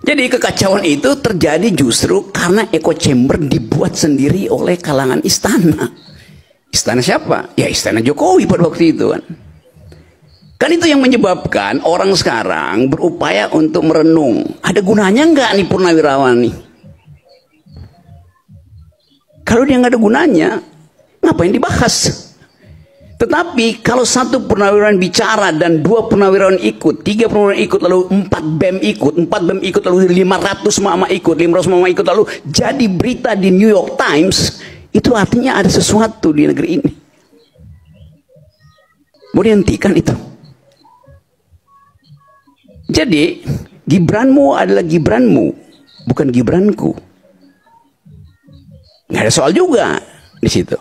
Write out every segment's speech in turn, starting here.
Jadi kekacauan itu terjadi justru karena echo chamber dibuat sendiri oleh kalangan istana. Istana siapa? Ya istana Jokowi pada waktu itu kan. Kan itu yang menyebabkan orang sekarang berupaya untuk merenung. Ada gunanya nggak nih Purnawirawan nih? Kalau dia nggak ada gunanya, ngapain dibahas? Tetapi kalau satu purnawirawan bicara dan 2 purnawirawan ikut, 3 purnawirawan ikut, lalu 4 BEM ikut, 4 BEM ikut, lalu 500 mama ikut, 500 mama ikut, lalu jadi berita di New York Times, itu artinya ada sesuatu di negeri ini. Mau dihentikan itu. Jadi Gibranmu adalah Gibranmu, bukan Gibranku. Nggak ada soal juga di situ.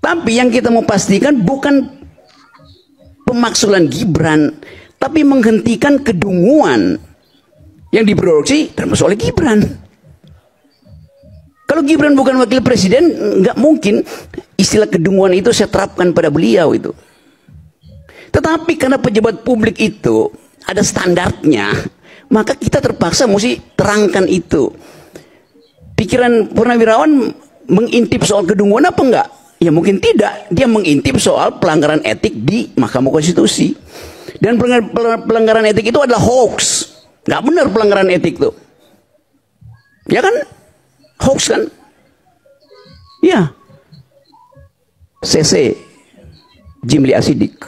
Tapi yang kita mau pastikan bukan pemaksulan Gibran, tapi menghentikan kedunguan yang diproduksi termasuk oleh Gibran. Kalau Gibran bukan wakil presiden, nggak mungkin istilah kedunguan itu saya terapkan pada beliau itu. Tetapi karena pejabat publik itu ada standarnya, maka kita terpaksa mesti terangkan itu. Pikiran Purnawirawan mengintip soal kedunguan apa enggak? Ya mungkin tidak. Dia mengintip soal pelanggaran etik di Mahkamah Konstitusi. Dan pelanggaran etik itu adalah hoax. Nggak benar pelanggaran etik itu. Ya kan? Hoax kan? Ya. CC Jimli Asidik.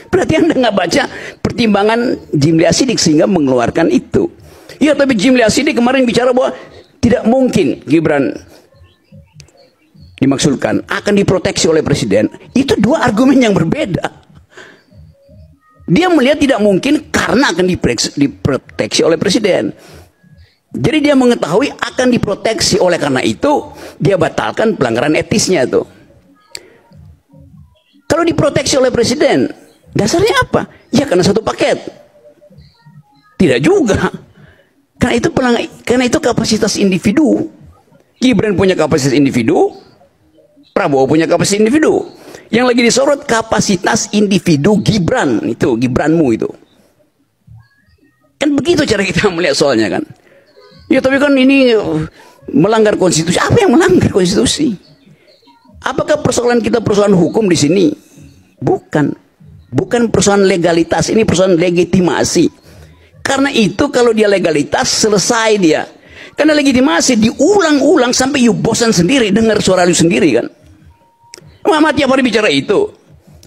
Berarti Anda nggak baca pertimbangan Jimli Asidik sehingga mengeluarkan itu. Ya, tapi Jimli Asidik kemarin bicara bahwa tidak mungkin Gibran dimaksudkan akan diproteksi oleh presiden. Itu 2 argumen yang berbeda. Dia melihat tidak mungkin karena akan diproteksi oleh presiden. Jadi dia mengetahui akan diproteksi, oleh karena itu dia batalkan pelanggaran etisnya itu. Kalau diproteksi oleh presiden, dasarnya apa? Ya karena satu paket. Tidak juga. Karena itu kapasitas individu. Gibran punya kapasitas individu, Prabowo punya kapasitas individu. Yang lagi disorot kapasitas individu Gibran, itu Gibranmu itu. Kan begitu cara kita melihat soalnya kan. Ya tapi kan ini melanggar konstitusi. Apa yang melanggar konstitusi? Apakah persoalan kita persoalan hukum di sini? Bukan. Bukan persoalan legalitas, ini persoalan legitimasi. Karena itu kalau dia legalitas selesai dia. Karena legitimasi diulang-ulang sampai you bosan sendiri dengar suara lu sendiri kan. Mama tiap hari bicara itu.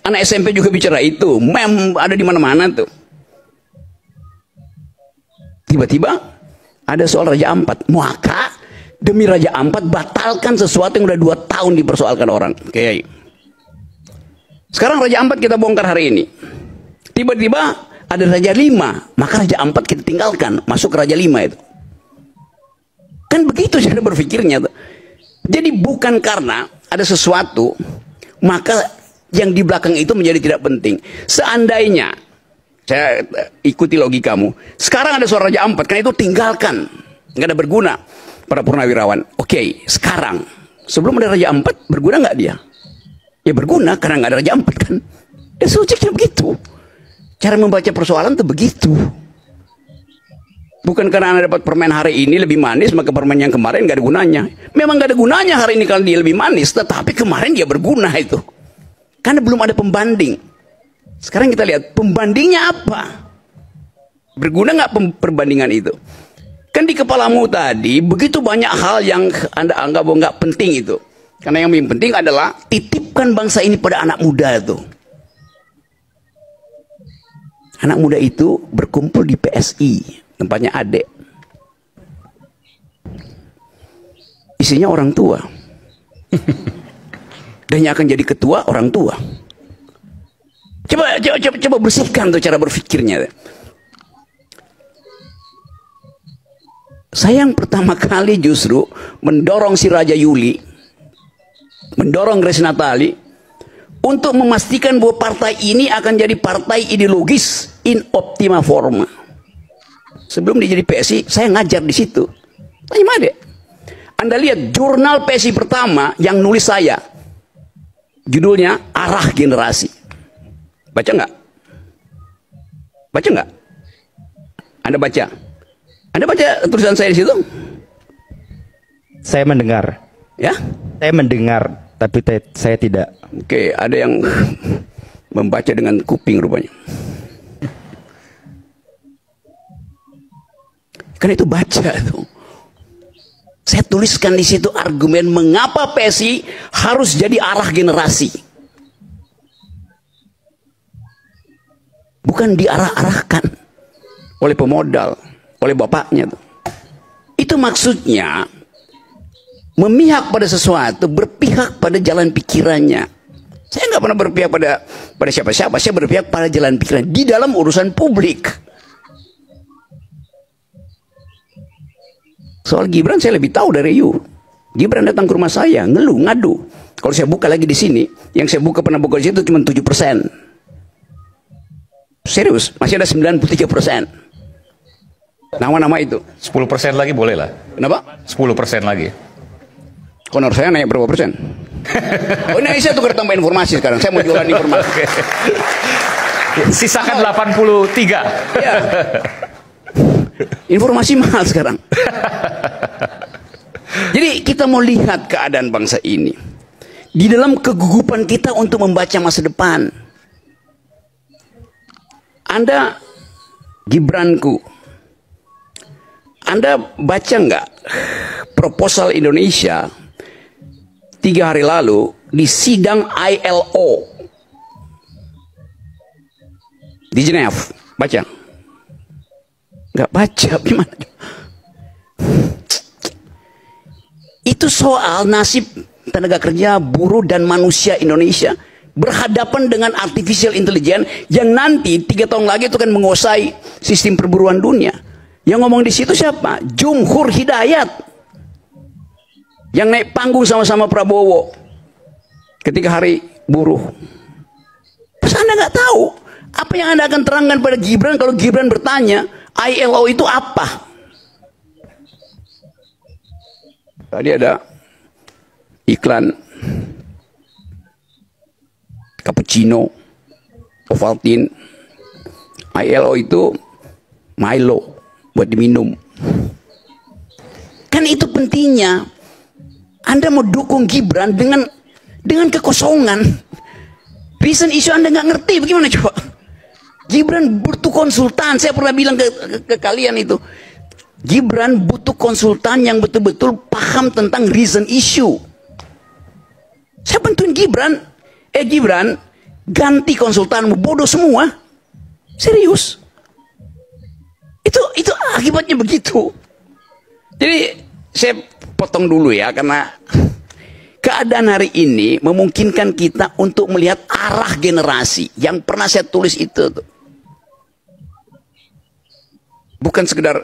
Anak SMP juga bicara itu. Mem ada di mana-mana tuh. Tiba-tiba ada soal Raja Ampat. Maka demi Raja Ampat batalkan sesuatu yang udah 2 tahun dipersoalkan orang. Oke. Sekarang Raja Ampat kita bongkar hari ini. Tiba-tiba ada Raja 5, maka Raja 4 kita tinggalkan, masuk ke Raja 5 itu. Kan begitu cara berpikirnya tuh. Jadi bukan karena ada sesuatu, maka yang di belakang itu menjadi tidak penting. Seandainya, saya ikuti logikamu, sekarang ada suara Raja 4, karena itu tinggalkan. Nggak ada berguna para purnawirawan. Oke, sekarang, sebelum ada Raja 4, berguna nggak dia? Ya berguna, karena nggak ada Raja 4 kan. Ya logiknya begitu. Cara membaca persoalan itu begitu. Bukan karena Anda dapat permen hari ini lebih manis, maka permen yang kemarin gak ada gunanya. Memang gak ada gunanya hari ini kalau dia lebih manis, tetapi kemarin dia berguna itu. Karena belum ada pembanding. Sekarang kita lihat pembandingnya apa? Berguna nggak perbandingan itu? Kan di kepalamu tadi begitu banyak hal yang Anda anggap nggak penting itu. Karena yang paling penting adalah titipkan bangsa ini pada anak muda itu. Anak muda itu berkumpul di PSI, tempatnya adik. Isinya orang tua. Dan yang akan jadi ketua orang tua. Coba bersihkan tuh cara berpikirnya. Saya yang pertama kali justru mendorong si Raja Yuli, mendorong Grace Natali untuk memastikan bahwa partai ini akan jadi partai ideologis in optima forma. Sebelum dia jadi PSI, saya ngajar di situ. Tanya Made. Anda lihat jurnal PSI pertama yang nulis saya. Judulnya Arah Generasi. Baca nggak? Baca nggak? Anda baca? Anda baca tulisan saya di situ? Saya mendengar. Ya? Saya mendengar, tapi saya tidak. Oke, ada yang membaca dengan kuping rupanya. Karena itu baca tuh. Saya tuliskan di situ argumen mengapa PSI harus jadi arah generasi. Bukan diarah-arahkan oleh pemodal, oleh bapaknya tuh. Itu maksudnya memihak pada sesuatu, berpihak pada jalan pikirannya. Saya nggak pernah berpihak pada siapa-siapa, saya berpihak pada jalan pikiran di dalam urusan publik. Soal Gibran saya lebih tahu dari you. Gibran datang ke rumah saya, ngeluh, ngadu. Kalau saya buka lagi di sini, yang saya pernah buka di situ cuma 7%. Serius, masih ada 93%. Nama-nama itu. 10% lagi boleh lah. Kenapa? 10% lagi. Honor saya naik berapa persen? Oh ini saya tukar tambah informasi sekarang. Saya mau jualan informasi. Sisakan 83. Ya. Informasi mahal sekarang. Jadi kita mau lihat keadaan bangsa ini di dalam kegugupan kita untuk membaca masa depan. Anda Gibranku, Anda baca nggak proposal Indonesia 3 hari lalu di sidang ILO di Geneva? Baca? Nggak baca, gimana? Itu soal nasib tenaga kerja, buruh dan manusia Indonesia berhadapan dengan artificial intelligence yang nanti 3 tahun lagi itu akan menguasai sistem perburuan dunia. Yang ngomong di situ siapa? Jumhur Hidayat, yang naik panggung sama-sama Prabowo ketika hari buruh. Terus Anda nggak tahu apa yang Anda akan terangkan pada Gibran kalau Gibran bertanya ILO itu apa? Tadi ada iklan cappuccino, Ovaltine. ILO itu Milo buat diminum. Kan itu pentingnya. Anda mau dukung Gibran dengan kekosongan. Reason issue Anda nggak ngerti, bagaimana coba? Gibran butuh konsultan. Saya pernah bilang ke kalian itu. Gibran butuh konsultan yang betul-betul paham tentang reason issue. Saya bantuin Gibran. Gibran, ganti konsultanmu, bodoh semua. Serius. Itu akibatnya begitu. Jadi saya potong dulu ya, karena keadaan hari ini memungkinkan kita untuk melihat arah generasi. Yang pernah saya tulis itu tuh. Bukan sekedar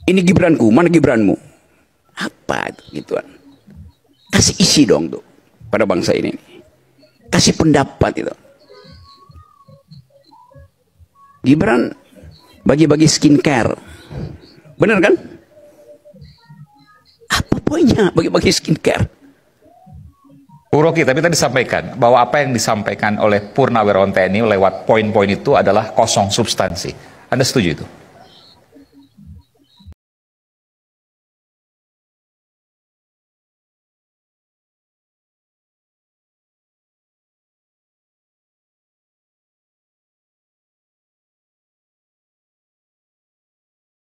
ini Gibranku, mana Gibranmu? Apa itu gituan? Kasih isi dong tuh pada bangsa ini. Kasih pendapat itu. Gibran bagi-bagi skincare. Benar kan? Apa poinnya bagi-bagi skincare? Bu Rocky, tapi tadi disampaikan bahwa apa yang disampaikan oleh Purnawirawan TNI lewat poin-poin itu adalah kosong substansi. Anda setuju itu?